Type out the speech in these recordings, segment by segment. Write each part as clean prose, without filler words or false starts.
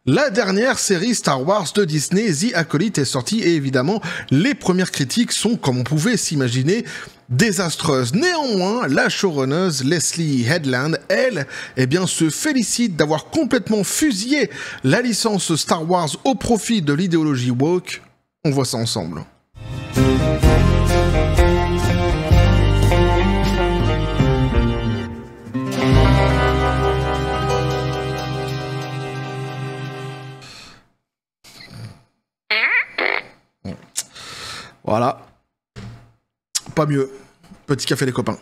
La dernière série Star Wars de Disney, The Acolyte, est sortie et évidemment, les premières critiques sont, comme on pouvait s'imaginer, désastreuses. Néanmoins, la showrunneuse Leslie Headland, elle, se félicite d'avoir complètement fusillé la licence Star Wars au profit de l'idéologie woke. On voit ça ensemble. Voilà. Pas mieux. Petit café les copains.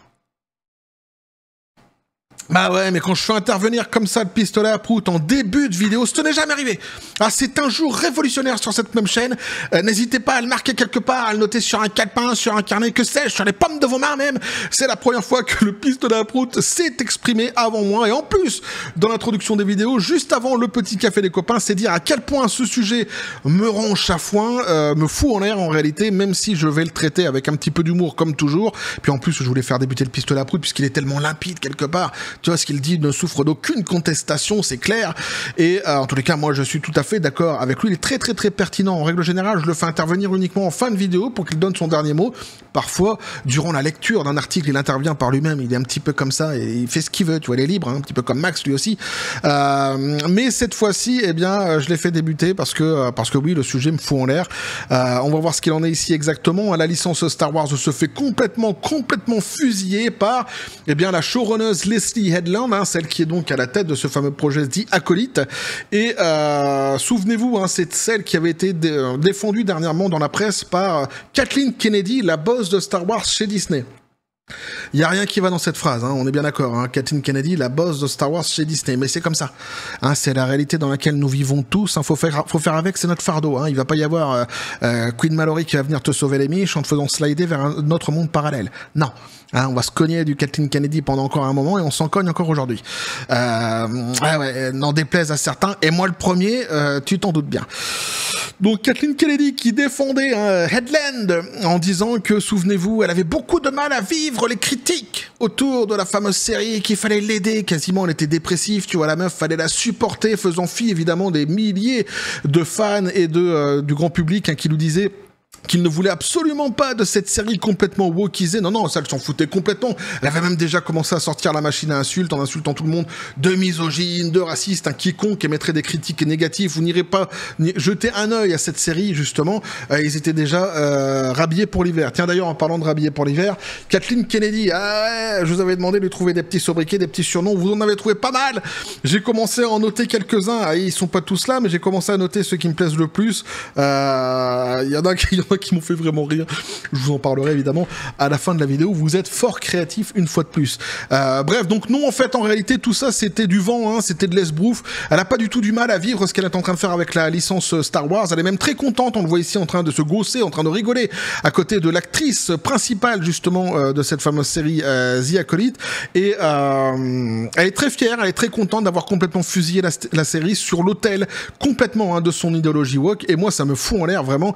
Bah ouais, mais quand je fais intervenir comme ça le pistolet à prout en début de vidéo, ce n'est jamais arrivé. Ah, c'est un jour révolutionnaire sur cette même chaîne. N'hésitez pas à le marquer quelque part, à le noter sur un calepin, sur un carnet, que sais-je, sur les pommes de vos mains même. C'est la première fois que le pistolet à prout s'est exprimé avant moi. Et en plus, dans l'introduction des vidéos, juste avant le petit café des copains, c'est dire à quel point ce sujet me rend chafouin, me fout en l'air en réalité, même si je vais le traiter avec un petit peu d'humour comme toujours. Puis en plus, je voulais faire débuter le pistolet à prout puisqu'il est tellement limpide quelque part. Tu vois, ce qu'il dit ne souffre d'aucune contestation, c'est clair. Et en tous les cas, moi, je suis tout à fait d'accord avec lui. Il est très, très, très pertinent. En règle générale, je le fais intervenir uniquement en fin de vidéo pour qu'il donne son dernier mot. Parfois, durant la lecture d'un article, il intervient par lui-même. Il est un petit peu comme ça et il fait ce qu'il veut. Tu vois, il est libre, hein, un petit peu comme Max, lui aussi. Mais cette fois-ci, je l'ai fait débuter parce que oui, le sujet me fout en l'air. On va voir ce qu'il en est ici exactement. La licence Star Wars se fait complètement fusiller par, la showrunneuse Leslie Headland, celle qui est donc à la tête de ce fameux projet The Acolyte. Et souvenez-vous, c'est celle qui avait été défendue dernièrement dans la presse par Kathleen Kennedy, la boss de Star Wars chez Disney. Il n'y a rien qui va dans cette phrase, on est bien d'accord. Kathleen Kennedy, la boss de Star Wars chez Disney. Mais c'est comme ça. C'est la réalité dans laquelle nous vivons tous. Faut faire avec, c'est notre fardeau. Il va pas y avoir Queen Mallory qui va venir te sauver les miches en te faisant slider vers un autre monde parallèle. Non. On va se cogner du Kathleen Kennedy pendant encore un moment et on s'en cogne encore aujourd'hui. N'en déplaise à certains. Et moi le premier, tu t'en doutes bien. Donc Kathleen Kennedy qui défendait Headland en disant que, souvenez-vous, elle avait beaucoup de mal à vivre les critiques autour de la fameuse série, qu'il fallait l'aider, quasiment elle était dépressive, tu vois, la meuf, fallait la supporter, faisant fi évidemment des milliers de fans et du grand public qui nous disaient qu'il ne voulait absolument pas de cette série complètement wokisée. Non, ça, elle s'en foutait complètement. Elle avait même déjà commencé à sortir la machine à insultes, en insultant tout le monde, de misogyne, de raciste, quiconque émettrait des critiques négatives. Vous n'irez pas jeter un œil à cette série, justement. Ils étaient déjà rhabillés pour l'hiver. Tiens, d'ailleurs, en parlant de rhabillés pour l'hiver, Kathleen Kennedy, je vous avais demandé de trouver des petits sobriquets, des petits surnoms. Vous en avez trouvé pas mal. J'ai commencé à en noter quelques-uns. Ils sont pas tous là, mais j'ai commencé à noter ceux qui me plaisent le plus. Il y en a qui m'ont fait vraiment rire. Je vous en parlerai évidemment à la fin de la vidéo. Vous êtes fort créatifs une fois de plus. Bref, donc non, en fait, en réalité, tout ça, c'était du vent, c'était de l'esbrouf. Elle a pas du tout du mal à vivre ce qu'elle est en train de faire avec la licence Star Wars. Elle est même très contente. On le voit ici en train de se gausser, en train de rigoler à côté de l'actrice principale, justement, de cette fameuse série The Acolyte. Et elle est très fière, elle est très contente d'avoir complètement fusillé la série sur l'autel complètement de son idéologie woke. Et moi, ça me fout en l'air, vraiment.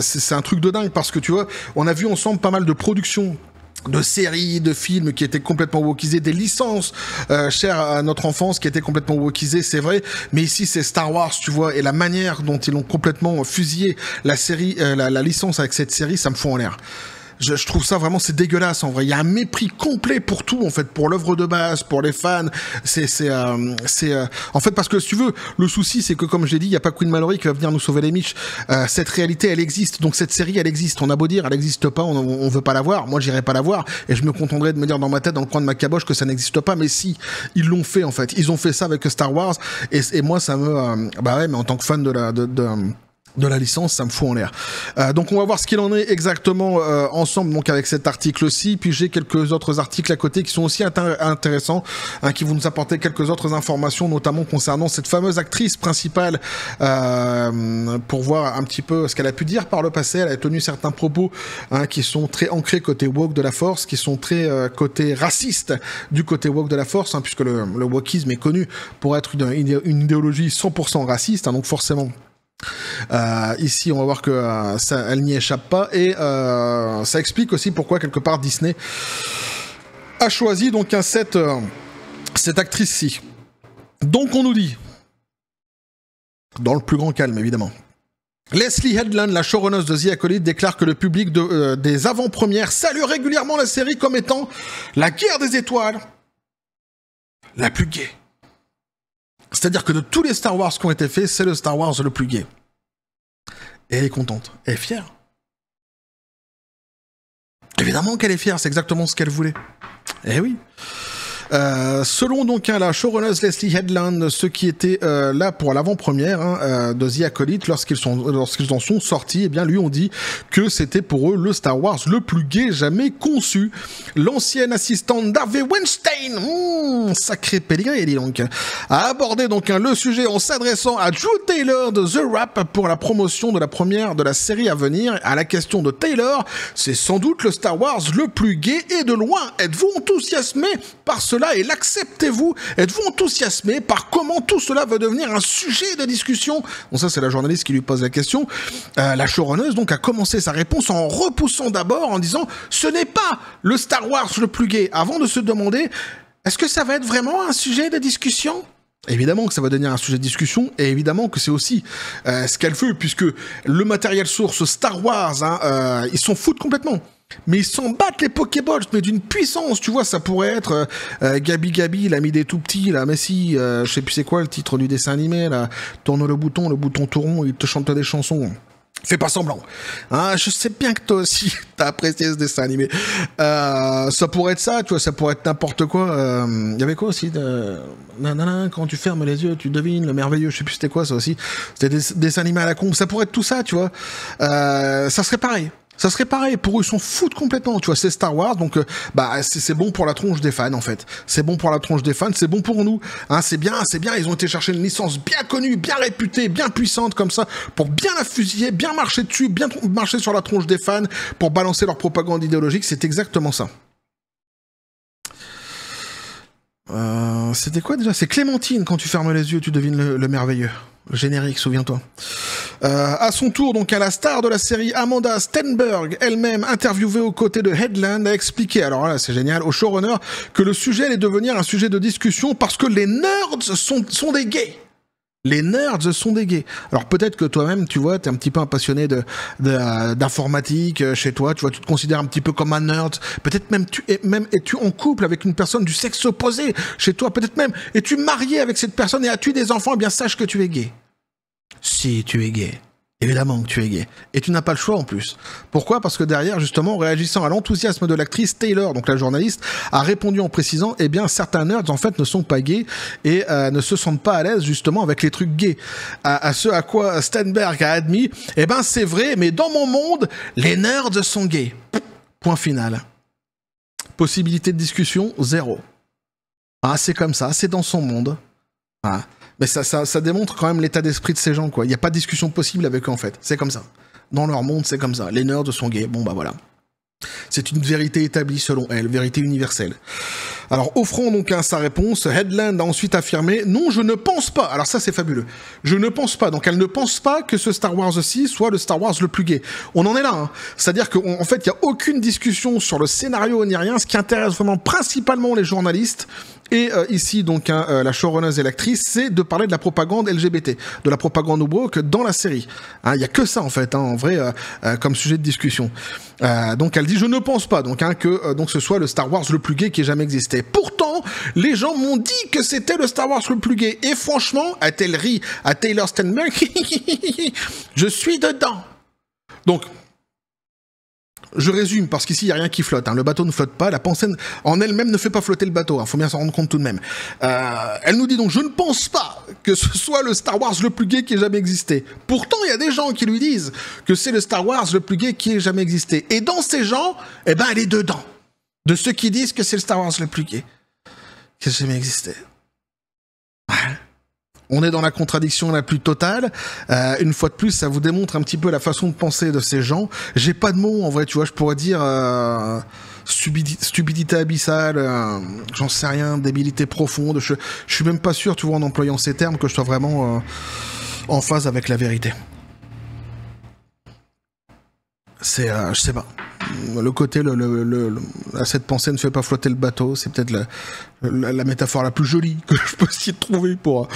C'est un truc de dingue parce que tu vois, on a vu ensemble pas mal de productions de séries, de films qui étaient complètement wokisés, des licences chères à notre enfance qui étaient complètement wokisées, c'est vrai, mais ici c'est Star Wars, tu vois, et la manière dont ils ont complètement fusillé la série, la licence avec cette série, ça me fout en l'air. Je trouve ça vraiment, c'est dégueulasse en vrai. Il y a un mépris complet pour tout en fait, pour l'œuvre de base, pour les fans. En fait, parce que si tu veux, le souci c'est que comme je l'ai dit, il y a pas Queen Mallory qui va venir nous sauver les miches. Cette réalité, elle existe. Donc cette série, elle existe. On a beau dire, elle n'existe pas, on veut pas la voir. Moi, j'irai pas la voir et je me contenterai de me dire dans ma tête, dans le coin de ma caboche, que ça n'existe pas. Mais si, ils l'ont fait en fait. Ils ont fait ça avec Star Wars et moi, ça me, mais en tant que fan de la licence, ça me fout en l'air. Donc on va voir ce qu'il en est exactement ensemble, donc avec cet article-ci. Puis j'ai quelques autres articles à côté qui sont aussi intéressants, qui vont nous apporter quelques autres informations, notamment concernant cette fameuse actrice principale, pour voir un petit peu ce qu'elle a pu dire par le passé. Elle a tenu certains propos qui sont très ancrés côté woke de la force, qui sont très côté raciste du côté woke de la force, puisque le wokisme est connu pour être une idéologie 100% raciste, donc forcément. Ici on va voir que elle n'y échappe pas et ça explique aussi pourquoi quelque part Disney a choisi donc cette actrice-ci. Donc on nous dit Dans le plus grand calme, évidemment. Leslie Headland, la showrunner de The Acolyte, déclare que le public des avant-premières salue régulièrement la série comme étant la guerre des étoiles la plus gaie. C'est-à-dire que de tous les Star Wars qui ont été faits, c'est le Star Wars le plus gai. Et elle est contente. Elle est fière. Évidemment qu'elle est fière, c'est exactement ce qu'elle voulait. Eh oui. Selon donc la showrunner Leslie Headland, ceux qui étaient là pour l'avant-première de The Acolyte, lorsqu'ils en sont sortis, eh bien lui on dit que c'était pour eux le Star Wars le plus gai jamais conçu. L'ancienne assistante d'Harvey Weinstein, sacré pèlerin, dis donc, a abordé donc le sujet en s'adressant à Drew Taylor de The Wrap pour la promotion de la première de la série à venir. À la question de Taylor, c'est sans doute le Star Wars le plus gai et de loin. Êtes-vous enthousiasmé par cela et l'acceptez-vous? Êtes-vous enthousiasmé par comment tout cela va devenir un sujet de discussion? Bon, ça c'est la journaliste qui lui pose la question. La showrunner donc a commencé sa réponse en repoussant d'abord en disant ce n'est pas le Star Wars le plus gai, avant de se demander est-ce que ça va être vraiment un sujet de discussion? Évidemment que ça va devenir un sujet de discussion, et évidemment que c'est aussi ce qu'elle veut, puisque le matériel source Star Wars, ils s'en foutent complètement. Mais ils s'en battent les Pokéballs, mais d'une puissance, tu vois, ça pourrait être Gabi, l'ami des tout petits, là, mais si, je sais plus c'est quoi le titre du dessin animé, là, tourne le bouton tourne, il te chante des chansons. Fais pas semblant. Hein, je sais bien que toi aussi, t'as apprécié ce dessin animé. Ça pourrait être ça, tu vois, ça pourrait être n'importe quoi. Il y avait quoi aussi quand tu fermes les yeux, tu devines le merveilleux, je sais plus c'était quoi ça aussi. C'était des dessins animés à la con, ça pourrait être tout ça, tu vois. Ça serait pareil. Ça serait pareil, pour eux, ils s'en foutent complètement, tu vois, c'est Star Wars, donc c'est bon pour la tronche des fans, en fait. C'est bon pour la tronche des fans, c'est bon pour nous. Hein, c'est bien, ils ont été chercher une licence bien connue, bien réputée, bien puissante, comme ça, pour bien la fusiller, bien marcher dessus, bien marcher sur la tronche des fans, pour balancer leur propagande idéologique, c'est exactement ça. C'était quoi déjà? C'est Clémentine, quand tu fermes les yeux, tu devines le merveilleux. Le générique, souviens-toi. À son tour, donc, à la star de la série, Amanda Stenberg, elle-même interviewée aux côtés de Headland, a expliqué, alors là, c'est génial, au showrunner, que le sujet allait devenir un sujet de discussion parce que les nerds sont des gays. Les nerds sont des gays. Alors peut-être que toi-même, tu vois, t'es un petit peu un passionné d'informatique chez toi, tu vois, tu te considères un petit peu comme un nerd. Peut-être même es-tu en couple avec une personne du sexe opposé chez toi. Peut-être même es-tu marié avec cette personne et as-tu des enfants. Eh bien, sache que tu es gay. Si tu es gay. Évidemment que tu es gay. Et tu n'as pas le choix en plus. Pourquoi? Parce que derrière, justement, réagissant à l'enthousiasme de l'actrice, Taylor, donc la journaliste, a répondu en précisant, eh bien, certains nerds, en fait, ne sont pas gays et ne se sentent pas à l'aise, justement, avec les trucs gays. À ce à quoi Stenberg a admis, eh ben, c'est vrai, mais dans mon monde, les nerds sont gays. Point final. Possibilité de discussion, zéro. Ah, c'est comme ça, c'est dans son monde. Ah. Mais ça démontre quand même l'état d'esprit de ces gens, quoi. Il n'y a pas de discussion possible avec eux, en fait. C'est comme ça. Dans leur monde, c'est comme ça. Les nerds sont gays. Bon, bah voilà. C'est une vérité établie selon elle, vérité universelle. Alors, offrant donc sa réponse, Headland a ensuite affirmé « Non, je ne pense pas ». Alors ça, c'est fabuleux. Je ne pense pas. Donc, elle ne pense pas que ce Star Wars-ci soit le Star Wars le plus gay. On en est là. Hein. C'est-à-dire qu'en fait, il n'y a aucune discussion sur le scénario ni rien. Ce qui intéresse vraiment principalement les journalistes et ici, donc, la showrunner et l'actrice, c'est de parler de la propagande LGBT, de la propagande woke dans la série. Il n'y a que ça, en fait, en vrai, comme sujet de discussion. Donc, elle dit « Je ne pense pas donc, que donc ce soit le Star Wars le plus gay qui ait jamais existé. Pourtant, les gens m'ont dit que c'était le Star Wars le plus gay. Et franchement, a-t-elle ri à Taylor Stenberg je suis dedans. » Donc, je résume, parce qu'ici, il n'y a rien qui flotte. Hein. Le bateau ne flotte pas. La pensée en elle-même ne fait pas flotter le bateau. Il faut bien s'en rendre compte tout de même. Elle nous dit donc, je ne pense pas que ce soit le Star Wars le plus gay qui ait jamais existé. Pourtant, il y a des gens qui lui disent que c'est le Star Wars le plus gay qui ait jamais existé. Et dans ces gens, eh ben, elle est dedans. De ceux qui disent que c'est le Star Wars le plus gay qui ait jamais existé. On est dans la contradiction la plus totale. Une fois de plus, ça vous démontre un petit peu la façon de penser de ces gens. J'ai pas de mots, en vrai, tu vois, je pourrais dire stupidité abyssale, j'en sais rien, débilité profonde. Je suis même pas sûr, tu vois, en employant ces termes, que je sois vraiment en phase avec la vérité. C'est, je sais pas. le côté, cette pensée ne fait pas flotter le bateau, c'est peut-être la métaphore la plus jolie que je peux essayer de trouver pour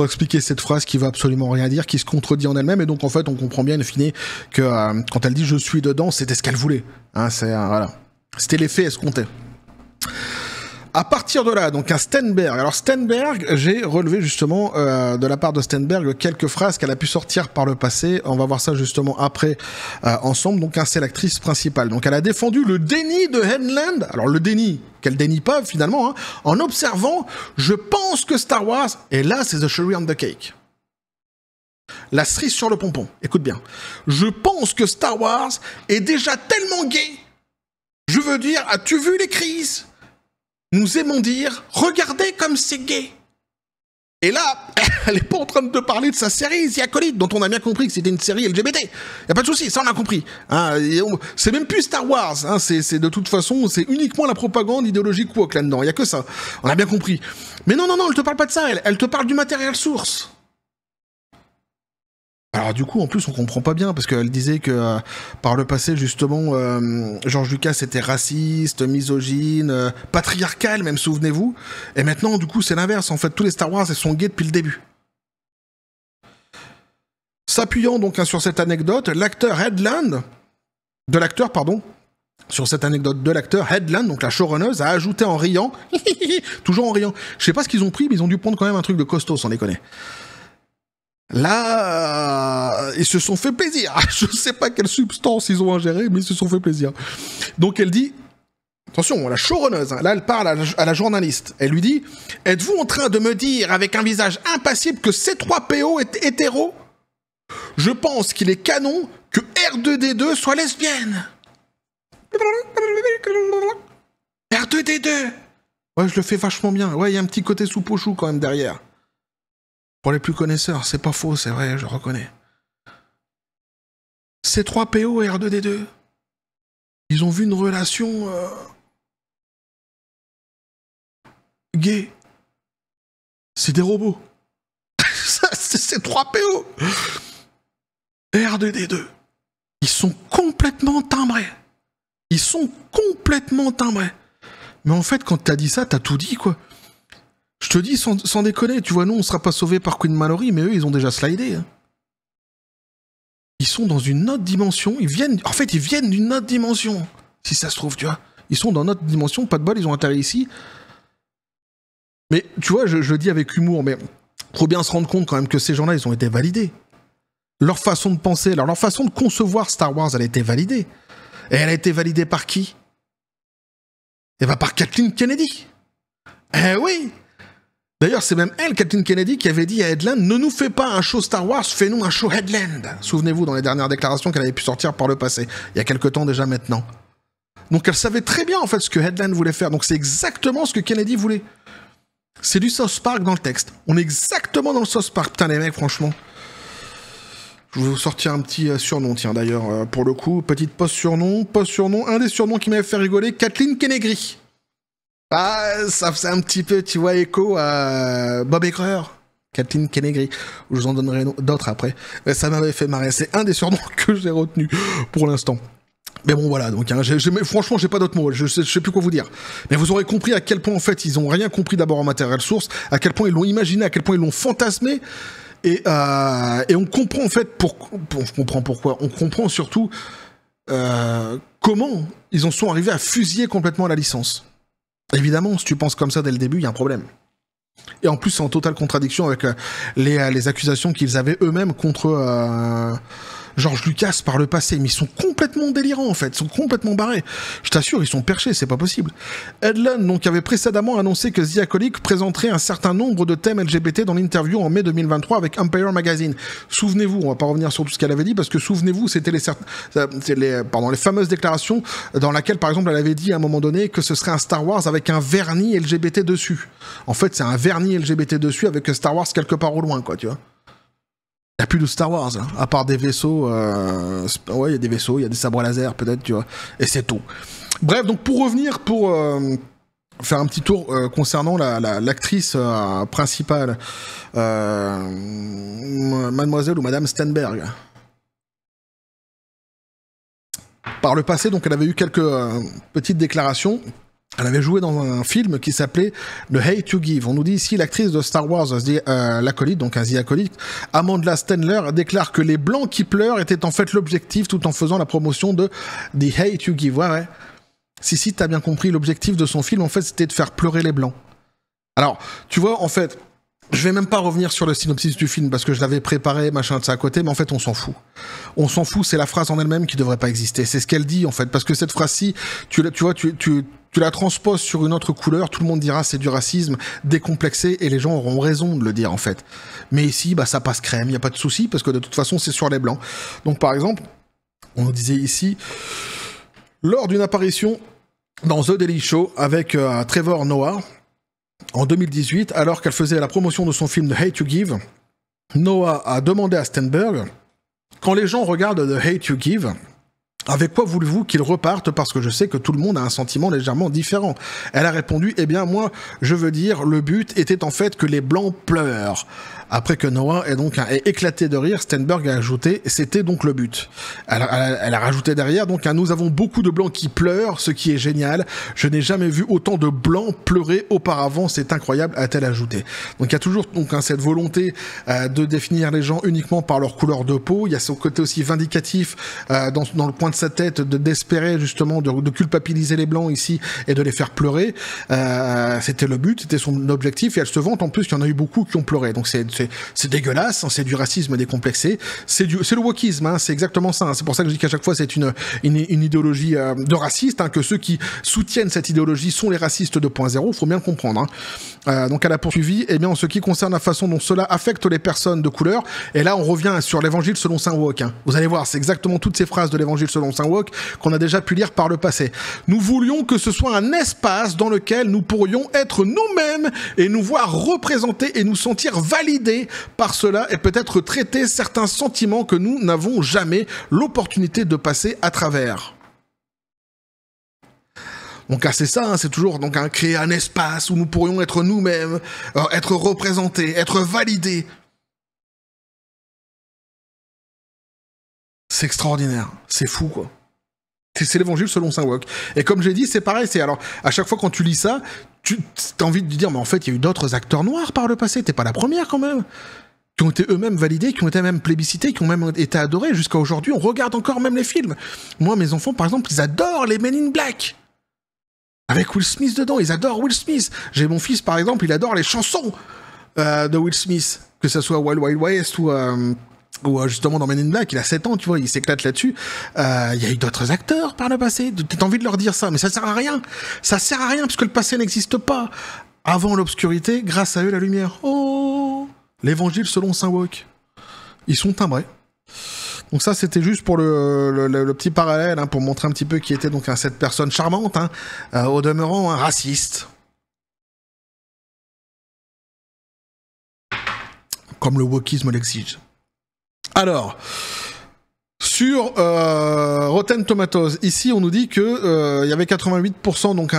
expliquer cette phrase qui va absolument rien dire, qui se contredit en elle-même, et donc en fait on comprend bien in fine que quand elle dit je suis dedans, c'était ce qu'elle voulait, hein, voilà. C'était l'effet escompté. À partir de là, donc un Stenberg. Alors Stenberg, j'ai relevé justement de la part de Stenberg quelques phrases qu'elle a pu sortir par le passé. On va voir ça justement après ensemble. Donc c'est l'actrice principale. Donc elle a défendu le déni de Headland. Alors le déni, qu'elle dénie pas finalement, hein, en observant, je pense que Star Wars, et là c'est the cherry on the cake. La cerise sur le pompon. Écoute bien. Je pense que Star Wars est déjà tellement gay. Je veux dire, as-tu vu les crises ? Nous aimons dire, regardez comme c'est gay. Et là, elle n'est pas en train de parler de sa série The Acolyte, dont on a bien compris que c'était une série LGBT. Y a pas de souci, ça on a compris. Hein, c'est même plus Star Wars. Hein, c'est de toute façon, c'est uniquement la propagande idéologique woke là-dedans. Y a que ça. On a bien compris. Mais non, elle te parle pas de ça. Elle te parle du matériel source. Alors du coup, en plus, on comprend pas bien, parce qu'elle disait que par le passé, justement, George Lucas était raciste, misogyne, patriarcal même, souvenez-vous. Et maintenant, du coup, c'est l'inverse. En fait, tous les Star Wars, elles sont gays depuis le début. S'appuyant donc sur cette anecdote, sur cette anecdote de l'acteur, Headland, donc la showrunneuse, a ajouté en riant, toujours en riant, je sais pas ce qu'ils ont pris, mais ils ont dû prendre quand même un truc de costaud, sans déconner. Là, ils se sont fait plaisir. Je sais pas quelle substance ils ont ingéré, mais ils se sont fait plaisir. Donc elle dit, attention, la showrunneuse, hein, là elle parle à la journaliste. Elle lui dit, êtes-vous en train de me dire avec un visage impassible que C3PO est hétéro ? Je pense qu'il est canon que R2D2 soit lesbienne. R2D2. Ouais, je le fais vachement bien. Ouais, il y a un petit côté soupe au chou quand même derrière. Pour les plus connaisseurs, c'est pas faux, c'est vrai, je reconnais. C3PO et R2D2, ils ont vu une relation gay. C'est des robots. Ça, c'est C3PO. Et R2D2, ils sont complètement timbrés. Ils sont complètement timbrés. Mais en fait, quand t'as dit ça, t'as tout dit, quoi. Je te dis, sans déconner, tu vois, nous, on sera pas sauvés par Queen Mallory, mais eux, ils ont déjà slidé. Hein. Ils sont dans une autre dimension, ils viennent d'une autre dimension, si ça se trouve, tu vois. Ils sont dans notre dimension, pas de bol, ils ont atterri ici. Mais, tu vois, je le dis avec humour, mais faut bien se rendre compte quand même que ces gens-là, ils ont été validés. Leur façon de penser, leur façon de concevoir Star Wars, elle a été validée. Et elle a été validée par qui ? Eh ben, par Kathleen Kennedy. Eh oui. D'ailleurs, c'est même elle, Kathleen Kennedy, qui avait dit à Headland, ne nous fais pas un show Star Wars, fais-nous un show Headland. Souvenez-vous, dans les dernières déclarations qu'elle avait pu sortir par le passé, il y a quelques temps déjà maintenant. Donc elle savait très bien, en fait, ce que Headland voulait faire. Donc c'est exactement ce que Kennedy voulait. C'est du South Park dans le texte. On est exactement dans le South Park. Putain, les mecs, franchement. Je vais vous sortir un petit surnom, tiens, d'ailleurs, pour le coup. Petite post-surnom. Un des surnoms qui m'avait fait rigoler, Kathleen Kennedy. Ah, ça faisait un petit peu, tu vois, écho à Bob Iger, Kathleen Kennedy. Je vous en donnerai d'autres après. Mais ça m'avait fait marrer. C'est un des surnoms que j'ai retenu pour l'instant. Mais bon, voilà. Donc, hein, franchement, j'ai pas d'autres mots. Je sais plus quoi vous dire. Mais vous aurez compris à quel point, en fait, ils ont rien compris d'abord en matériel source, à quel point ils l'ont imaginé, à quel point ils l'ont fantasmé. Et on comprend, en fait, on comprend pourquoi. On comprend surtout comment ils en sont arrivés à fusiller complètement la licence. Évidemment, si tu penses comme ça dès le début, il y a un problème. Et en plus, c'est en totale contradiction avec les accusations qu'ils avaient eux-mêmes contre George Lucas par le passé. Mais ils sont complètement délirants, en fait. Ils sont complètement barrés. Je t'assure, ils sont perchés, c'est pas possible. Headland, donc, avait précédemment annoncé que The Acolyte présenterait un certain nombre de thèmes LGBT dans l'interview en mai 2023 avec Empire Magazine. Souvenez-vous, on va pas revenir sur tout ce qu'elle avait dit, parce que souvenez-vous, c'était les fameuses déclarations dans lesquelles, par exemple, elle avait dit à un moment donné que ce serait un Star Wars avec un vernis LGBT dessus. En fait, c'est un vernis LGBT dessus avec Star Wars quelque part au loin, quoi, tu vois. Il n'y a plus de Star Wars, hein, à part des vaisseaux. Ouais, il y a des vaisseaux, il y a des sabres laser, peut-être, tu vois. Et c'est tout. Bref, donc pour revenir, pour faire un petit tour concernant l'actrice principale, Mademoiselle ou Madame Stenberg. par le passé, donc elle avait eu quelques petites déclarations. Elle avait joué dans un film qui s'appelait The Hate You Give. On nous dit ici, l'actrice de Star Wars, l'acolyte, donc un The Acolyte, Amanda Stenler, déclare que les blancs qui pleurent étaient en fait l'objectif tout en faisant la promotion de The Hate You Give. Ouais. Si, t'as bien compris, l'objectif de son film, en fait, c'était de faire pleurer les blancs. Alors, tu vois, en fait, je vais même pas revenir sur le synopsis du film parce que je l'avais préparé, machin de ça à côté, mais en fait, on s'en fout. On s'en fout, c'est la phrase en elle-même qui devrait pas exister. C'est ce qu'elle dit, en fait, parce que cette phrase-ci, tu la transposes sur une autre couleur, tout le monde dira c'est du racisme décomplexé et les gens auront raison de le dire, en fait. Mais ici, bah, ça passe crème, y a pas de souci parce que de toute façon, c'est sur les blancs. Donc, par exemple, on nous disait ici, lors d'une apparition dans The Daily Show avec Trevor Noah, en 2018, alors qu'elle faisait la promotion de son film The Hate You Give, Noah a demandé à Stenberg, quand les gens regardent The Hate You Give, avec quoi voulez-vous qu'ils repartent parce que je sais que tout le monde a un sentiment légèrement différent. Elle a répondu, eh bien moi, je veux dire, le but était en fait que les blancs pleurent. Après que Noah ait éclaté de rire, Stenberg a ajouté, c'était donc le but. Elle a rajouté derrière, donc nous avons beaucoup de blancs qui pleurent, ce qui est génial. Je n'ai jamais vu autant de blancs pleurer auparavant, c'est incroyable, a-t-elle ajouté. Donc il y a toujours cette volonté de définir les gens uniquement par leur couleur de peau. Il y a ce côté aussi vindicatif dans le coin de sa tête d'espérer justement de culpabiliser les blancs ici et de les faire pleurer. C'était le but, c'était son objectif et elle se vante en plus qu'il y en a eu beaucoup qui ont pleuré. Donc c'est dégueulasse, hein, c'est du racisme décomplexé, c'est le wokisme, hein, c'est exactement ça. Hein, c'est pour ça que je dis qu'à chaque fois c'est une idéologie de raciste, hein, que ceux qui soutiennent cette idéologie sont les racistes 2.0, faut bien comprendre. Hein. Donc elle a poursuivi, eh bien en ce qui concerne la façon dont cela affecte les personnes de couleur, et là on revient sur l'évangile selon saint Wok. Hein. Vous allez voir, c'est exactement toutes ces phrases de l'évangile selon saint Wok qu'on a déjà pu lire par le passé. Nous voulions que ce soit un espace dans lequel nous pourrions être nous-mêmes et nous voir représenter et nous sentir validés par cela et peut-être traiter certains sentiments que nous n'avons jamais l'opportunité de passer à travers. Donc c'est ça, hein, c'est toujours donc créer un espace où nous pourrions être nous-mêmes, être représentés, être validés. C'est extraordinaire, c'est fou quoi. C'est l'évangile selon saint Wok. Et comme j'ai dit, c'est pareil, alors à chaque fois quand tu lis ça, tu as envie de dire, mais en fait, il y a eu d'autres acteurs noirs par le passé, t'es pas la première quand même, qui ont été eux-mêmes validés, qui ont été même plébiscités, qui ont même été adorés jusqu'à aujourd'hui. On regarde encore même les films. Moi, mes enfants, par exemple, ils adorent les Men in Black. Avec Will Smith dedans, ils adorent Will Smith. J'ai mon fils, par exemple, il adore les chansons de Will Smith, que ce soit Wild Wild West ou justement dans Men in Black, il a 7 ans, tu vois, il s'éclate là-dessus. Il y a eu d'autres acteurs par le passé. T'as envie de leur dire ça, mais ça sert à rien. Ça sert à rien, puisque le passé n'existe pas. Avant l'obscurité, grâce à eux, la lumière. Oh, l'évangile selon saint Wok. Ils sont timbrés. Donc ça, c'était juste pour le petit parallèle, hein, pour montrer un petit peu qui était donc cette personne charmante, hein, au demeurant raciste. Comme le wokisme l'exige. Alors, sur Rotten Tomatoes, ici on nous dit que y avait 88% donc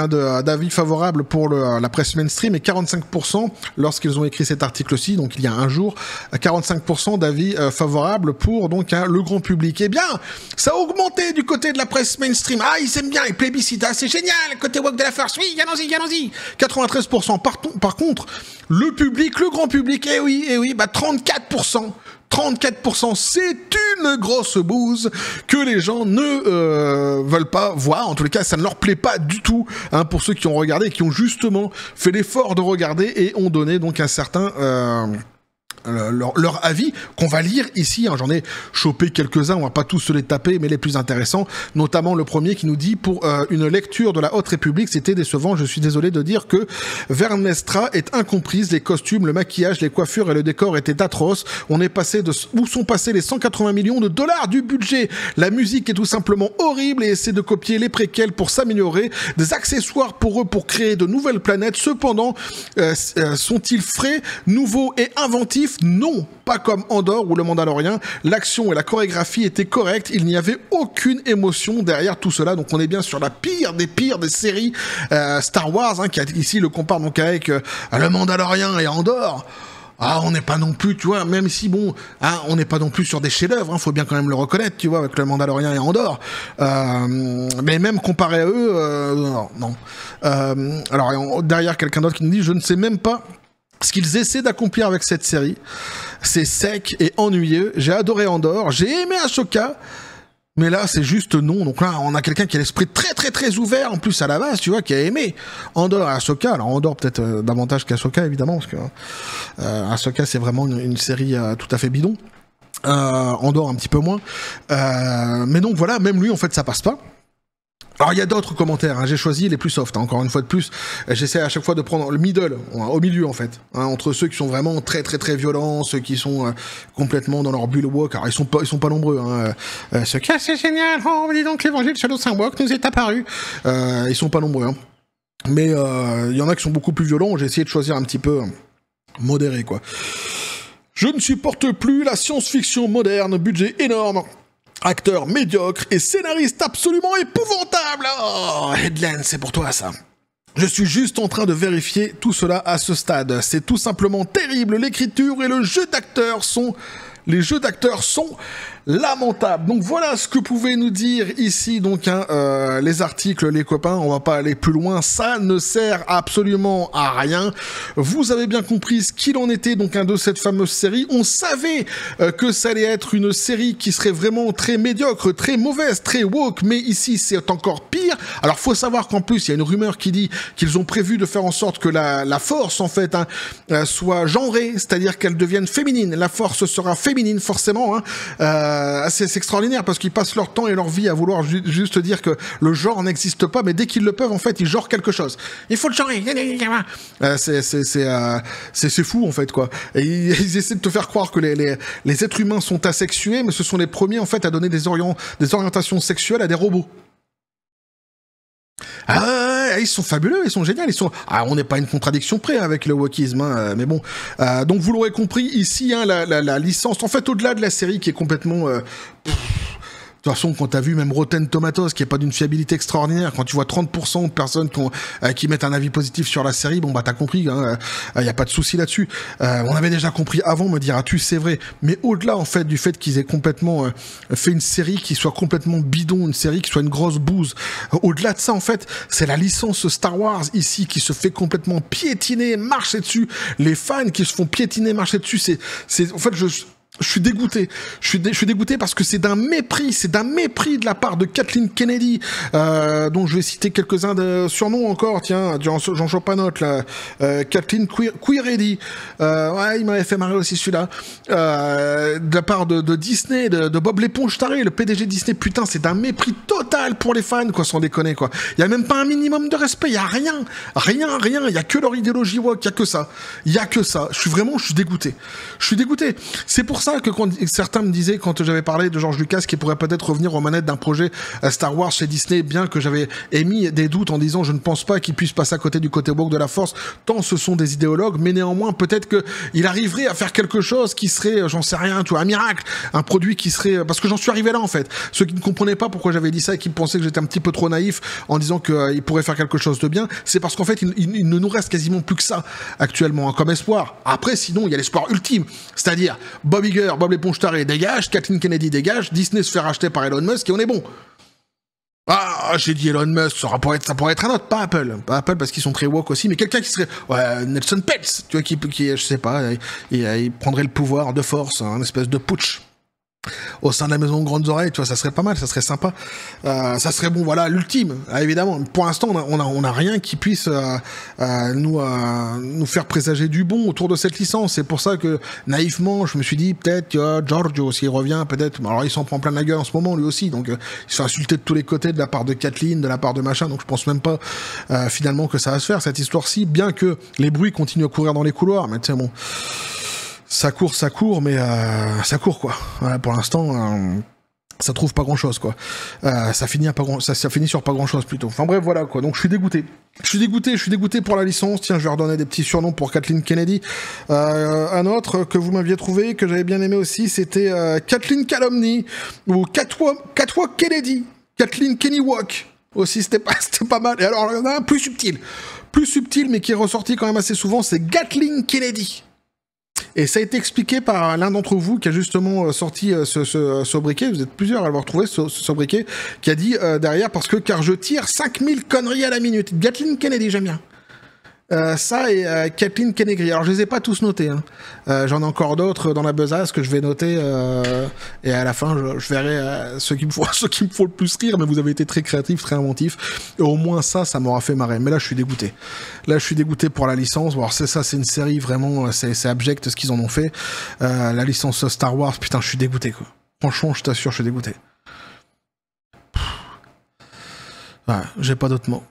d'avis favorables pour la presse mainstream et 45% lorsqu'ils ont écrit cet article-ci, donc il y a un jour, 45% d'avis favorables pour donc le grand public. Eh bien, ça a augmenté du côté de la presse mainstream. Ah, ils aiment bien, ils plébiscitent, ah, c'est génial, côté Wok de la Force, oui, allons-y. 93%. Par contre, le public, le grand public, eh oui, bah 34%. 34%, c'est une grosse bouse que les gens ne veulent pas voir. En tous les cas, ça ne leur plaît pas du tout, hein, pour ceux qui ont regardé et qui ont justement fait l'effort de regarder et ont donné donc un certain leur avis qu'on va lire ici, hein. J'en ai chopé quelques-uns, on va pas tous se les taper, mais les plus intéressants, notamment le premier qui nous dit pour une lecture de la Haute République, c'était décevant, je suis désolé de dire que Vernestra est incomprise, les costumes, le maquillage, les coiffures et le décor étaient atroces, on est passé où sont passés les 180 millions de dollars du budget, la musique est tout simplement horrible et essaie de copier les préquels pour s'améliorer, des accessoires pour eux pour créer de nouvelles planètes, cependant sont-ils frais, nouveaux et inventifs? Non, pas comme Andor ou le Mandalorian. L'action et la chorégraphie étaient correctes. Il n'y avait aucune émotion derrière tout cela. Donc on est bien sur la pire des séries Star Wars, hein, qui ici le compare donc avec le Mandalorian et Andor. Ah, on n'est pas non plus, tu vois, même si bon, hein, on n'est pas non plus sur des chefs-d'œuvre, hein, faut bien quand même le reconnaître, tu vois, avec le Mandalorian et Andor. Mais même comparé à eux, non. Alors derrière quelqu'un d'autre qui nous dit, je ne sais même pas ce qu'ils essaient d'accomplir avec cette série. C'est sec et ennuyeux. J'ai adoré Andor, j'ai aimé Ahsoka. Mais là, c'est juste non. Donc là, on a quelqu'un qui a l'esprit très très très ouvert, en plus à la base, tu vois, qui a aimé Andor et Ahsoka. Alors Andor peut-être davantage qu'Ahsoka, évidemment, parce que Ahsoka, c'est vraiment une série tout à fait bidon. Andor un petit peu moins. Mais donc voilà, même lui, en fait, ça passe pas. Alors il y a d'autres commentaires, hein. J'ai choisi les plus soft, hein. Encore une fois de plus, j'essaie à chaque fois de prendre le middle, au milieu en fait, hein, entre ceux qui sont vraiment très très très violents, ceux qui sont complètement dans leur bulle woke. Alors ils sont pas nombreux, hein. Ce cas c'est génial, oh dis donc l'évangile Shadow Skywalker nous est apparu. Ils sont pas nombreux, hein. Mais il y en a qui sont beaucoup plus violents, j'ai essayé de choisir un petit peu modéré quoi. Je ne supporte plus la science-fiction moderne, budget énorme. Acteur médiocre et scénariste absolument épouvantable. Oh, Headland, c'est pour toi ça. Je suis juste en train de vérifier tout cela à ce stade. C'est tout simplement terrible. L'écriture et le jeu d'acteurs sont... Les jeux d'acteurs sont lamentables. Donc voilà ce que pouvaient nous dire ici donc les articles, les copains. On va pas aller plus loin. Ça ne sert absolument à rien. Vous avez bien compris ce qu'il en était donc de cette fameuse série. On savait que ça allait être une série qui serait vraiment très médiocre, très mauvaise, très woke. Mais ici c'est encore pire. Alors faut savoir qu'en plus il y a une rumeur qui dit qu'ils ont prévu de faire en sorte que la force en fait soit genrée, c'est-à-dire qu'elle devienne féminine. La force sera féminine forcément. C'est extraordinaire parce qu'ils passent leur temps et leur vie à vouloir juste dire que le genre n'existe pas, mais dès qu'ils le peuvent, en fait, ils genrent quelque chose. Il faut le genrer. C'est fou, en fait, quoi. Et ils essaient de te faire croire que les êtres humains sont asexués, mais ce sont les premiers, en fait, à donner des orientations sexuelles à des robots. Ah, ils sont fabuleux, ils sont géniaux, on n'est pas une contradiction près avec le wokisme, hein, mais bon. Donc vous l'aurez compris, ici, hein, la licence, en fait, au-delà de la série qui est complètement... de toute façon, quand t'as vu même Rotten Tomatoes, qui est pas d'une fiabilité extraordinaire, quand tu vois 30% de personnes qui mettent un avis positif sur la série, bon bah t'as compris, hein, y a pas de souci là-dessus. On avait déjà compris avant, me diras-tu, c'est vrai. Mais au-delà en fait du fait qu'ils aient complètement fait une série qui soit complètement bidon, une série qui soit une grosse bouse. Au-delà de ça, en fait, c'est la licence Star Wars ici qui se fait complètement piétiner, marcher dessus. Les fans qui se font piétiner, marcher dessus, c'est en fait je suis dégoûté. Je suis dégoûté parce que c'est d'un mépris de la part de Kathleen Kennedy, dont je vais citer quelques-uns de surnoms encore. Tiens, j'en chope pas note là. Kathleen Queeredy. Ouais, il m'avait fait marrer aussi celui-là. De la part de Disney, de Bob l'éponge taré, le PDG de Disney. Putain, c'est d'un mépris total pour les fans, quoi, sans déconner, quoi. Il y a même pas un minimum de respect. Il y a rien. Il y a que leur idéologie woke. Il y a que ça. Je suis dégoûté. C'est pour ça que quand certains me disaient, quand j'avais parlé de George Lucas qui pourrait peut-être revenir aux manettes d'un projet Star Wars chez Disney, bien que j'avais émis des doutes en disant je ne pense pas qu'il puisse passer à côté du côté woke de la Force, tant ce sont des idéologues, mais néanmoins peut-être qu'il arriverait à faire quelque chose qui serait, j'en sais rien, tu vois, un miracle, un produit qui serait, parce que j'en suis arrivé là en fait. Ceux qui ne comprenaient pas pourquoi j'avais dit ça et qui pensaient que j'étais un petit peu trop naïf en disant qu'il pourrait faire quelque chose de bien, c'est parce qu'en fait il ne nous reste quasiment plus que ça actuellement, hein, comme espoir. Après sinon il y a l'espoir ultime, c'est-à-dire Bob l'éponge taré dégage, Kathleen Kennedy dégage, Disney se fait racheter par Elon Musk et on est bon. Ah, j'ai dit Elon Musk, ça pourrait être un autre, pas Apple parce qu'ils sont très woke aussi, mais quelqu'un qui serait, ouais, Nelson Peltz, tu vois, qui je sais pas, il prendrait le pouvoir de force, un espèce de putsch au sein de la maison Grandes Oreilles, tu vois, ça serait pas mal, ça serait sympa, ça serait bon, voilà, l'ultime, évidemment. Pour l'instant, on a rien qui puisse nous faire présager du bon autour de cette licence. C'est pour ça que naïvement, je me suis dit peut-être que Giorgio, s'il revient, peut-être. Alors il s'en prend plein la gueule en ce moment lui aussi, donc il se fait insulter de tous les côtés de la part de Kathleen, de la part de machin. Donc je pense même pas finalement que ça va se faire cette histoire-ci, bien que les bruits continuent à courir dans les couloirs. Mais tu sais bon. Ça court, mais ça court, quoi. Voilà, pour l'instant, ça trouve pas grand-chose, quoi. Ça finit sur pas grand-chose, plutôt. Enfin bref, voilà, quoi. Donc je suis dégoûté. Je suis dégoûté pour la licence. Tiens, je vais redonner des petits surnoms pour Kathleen Kennedy. Un autre que vous m'aviez trouvé, que j'avais bien aimé aussi, c'était Kathleen Calomny, ou Catwa Kennedy. Kathleen Kennywalk. Aussi, c'était pas mal. Et alors, il y en a un plus subtil, mais qui est ressorti quand même assez souvent, c'est Gatling Kennedy. Et ça a été expliqué par l'un d'entre vous qui a justement sorti ce sobriquet, vous êtes plusieurs à l'avoir trouvé, ce sobriquet, qui a dit derrière, car je tire 5000 conneries à la minute. Kathleen Kennedy, j'aime bien. Ça et Kathleen Kennedy. Alors je les ai pas tous notés. Hein. J'en ai encore d'autres dans la besace que je vais noter et à la fin je verrai ceux qui me font le plus rire. Mais vous avez été très créatifs, très inventifs. Et au moins ça m'aura fait marrer. Mais là je suis dégoûté. Là je suis dégoûté pour la licence. Bon, alors c'est une série vraiment, c'est abject ce qu'ils en ont fait. La licence Star Wars, putain je suis dégoûté quoi. Franchement je t'assure je suis dégoûté. Ouais, j'ai pas d'autres mots.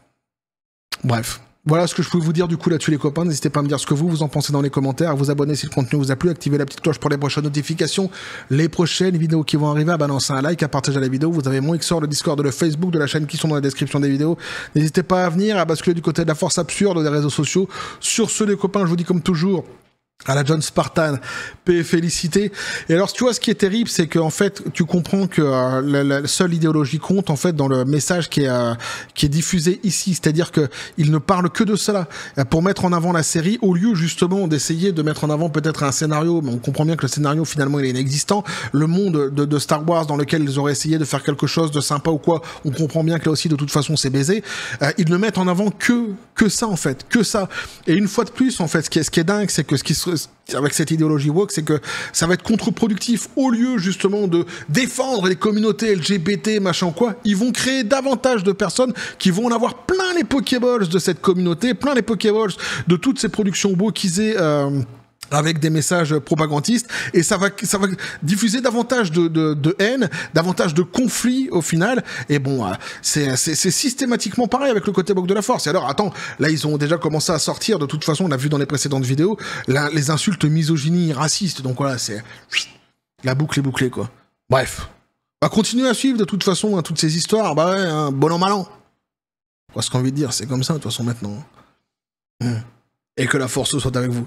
Bref. Voilà ce que je pouvais vous dire du coup là-dessus les copains, n'hésitez pas à me dire ce que vous en pensez dans les commentaires, à vous abonner si le contenu vous a plu, activez la petite cloche pour les prochaines notifications, les prochaines vidéos qui vont arriver, à balancer un like, à partager la vidéo, vous avez mon XOR, le Discord, le Facebook de la chaîne qui sont dans la description des vidéos, n'hésitez pas à venir, à basculer du côté de la force absurde des réseaux sociaux. Sur ce les copains, je vous dis comme toujours, à la John Spartan, paix et félicité. Et alors, tu vois, ce qui est terrible, c'est qu'en fait, tu comprends que la seule idéologie compte, en fait, dans le message qui est diffusé ici. C'est-à-dire que il ne parle que de cela. Pour mettre en avant la série, au lieu, justement, d'essayer de mettre en avant peut-être un scénario, mais on comprend bien que le scénario, finalement, il est inexistant. Le monde de Star Wars, dans lequel ils auraient essayé de faire quelque chose de sympa ou quoi, on comprend bien que là aussi, de toute façon, c'est baisé. Ils ne mettent en avant que ça, en fait. Que ça. Et une fois de plus, en fait, ce qui est dingue, c'est que avec cette idéologie woke, c'est que ça va être contre-productif. Au lieu justement de défendre les communautés LGBT, machin quoi, ils vont créer davantage de personnes qui vont en avoir plein les Pokéballs de cette communauté, plein les Pokéballs de toutes ces productions wokisées avec des messages propagandistes, et ça va diffuser davantage de haine, davantage de conflits au final. Et bon, c'est systématiquement pareil avec le côté woke de la force. Et alors attends, là ils ont déjà commencé à sortir, de toute façon on l'a vu dans les précédentes vidéos, les insultes misogynie, racistes, donc voilà, c'est la boucle est bouclée quoi. Bref, on va continuer à suivre de toute façon toutes ces histoires, bah ouais, bon an mal an. Ce qu'on a envie de dire, c'est comme ça de toute façon maintenant. Et que la force soit avec vous.